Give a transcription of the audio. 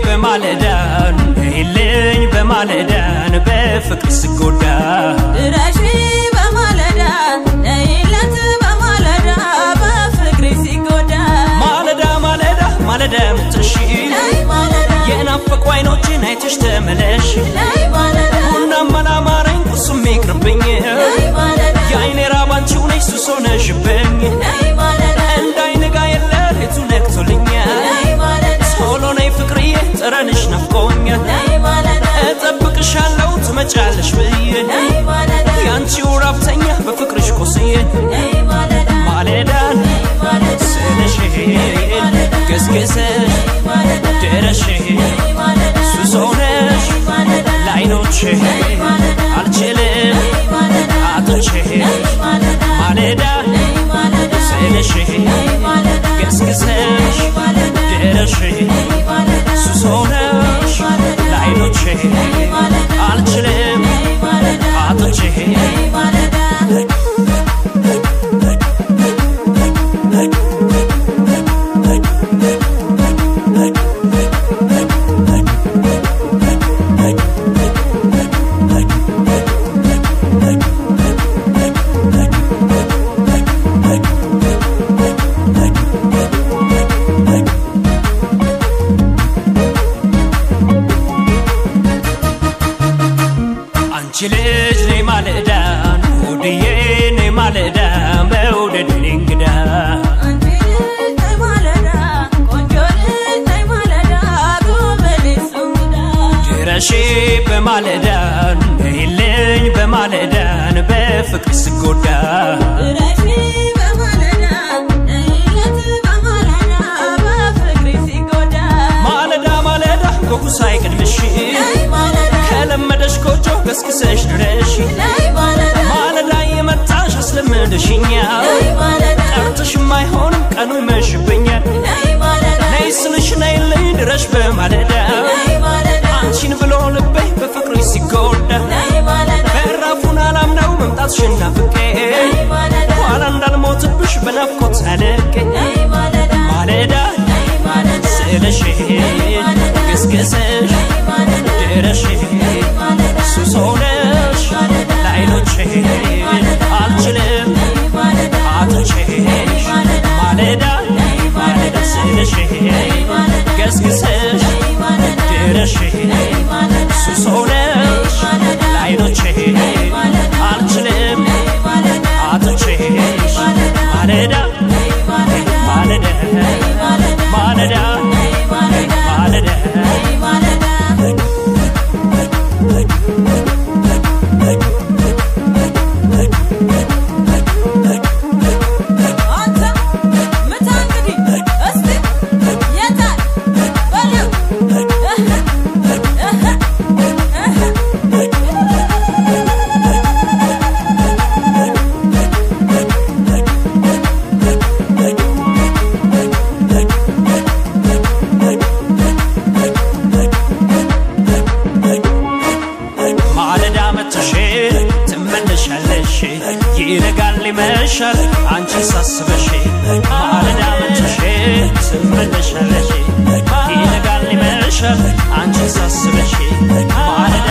بمالدان هيلين بمالدان بفكر سجودا راشي بمالدان هيلت بمالدان بفكر سجودا مالدا متشي ينافق وينوجي نايتش تملشي كنا ملا مارين قسم يقربني يا عيني رابانتي ونيسو سونا جبني عندي نقايا الليلتو نكتوليني سولوني فكرية ترانش نفقوني أطبقش هالو تمجالش بيه يانتي ورابتني بفكرش قصية مالدان سلشي كسكسش درشي سوسونش لاينوشي عالجلش عطنشي مالدان سلشي كسكسش درشي سوسونش لاينوشي عالجلش عطنشي جلج ني مالدان ودي ني مالدان بودد نينغدا ني مالدان كونجول ني مالدان بملسونغدا جراشي بمالدان هيلين بمالدان بفكر سجودا راشي بمالدان هيلت بمالدان بفكر سجودا مالدا كوكو سايقدمشي كلمدش كوجو كسكسش درشي مالدا يمتاش اسلمدشينيا طرتش ما يهونم قانو يمشبنيا نيسلش نيلي درش بمالدا አንቺን ብሎ ልቤ በፍቅር ሲጎዳ በራፉን አላምነው መምጣትሽን ናፍቄ ኋላ እንዳልሞትብሽ በናፍቆት አለቄ ማለዳ ስለሽ ገስገሰሽ ድረሽ ሱስ ሆነሽ ለዓይኖቼ አልችልም አጥቼሽ ማለዳ ስለሽ ገስገሰሽ ድረሽ ሱስ ሆነሽ ለዓይኖቼ አልችልም አጥቼሽ ማለዳ ማለዳ ማለዳ ይነጋል ይመሻል አንቺ ሳስበሽ ማለዳ መጥተሽ ትመለሻለሽ ይነጋል ይመሻል አንቺ ሳስበሽ ማለዳ